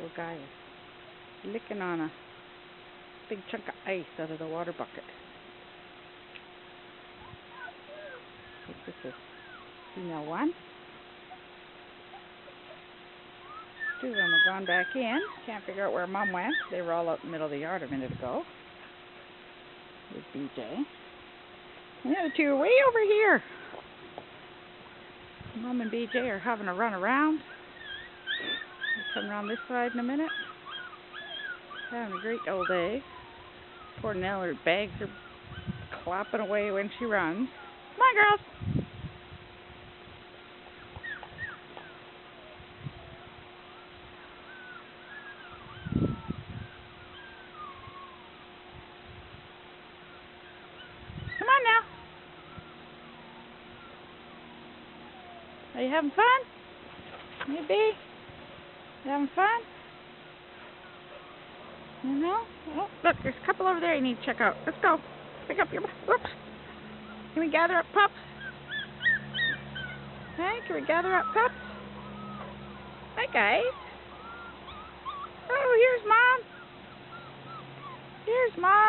Little guy is licking on a big chunk of ice out of the water bucket. I think this is female one. Two of them have gone back in. Can't figure out where Mom went. They were all out in the middle of the yard a minute ago with BJ. And the other two are way over here. Mom and BJ are having a run around. We'll come around this side in a minute. Having a great old day. Poor Nell, her bags are clapping away when she runs. Come on, girls. Come on now. Are you having fun? Maybe. You having fun? You know? Oh, look, there's a couple over there you need to check out. Let's go. Pick up your... Whoops. Can we gather up pups? Hey, can we gather up pups? Hi, guys. Oh, here's Mom. Here's Mom.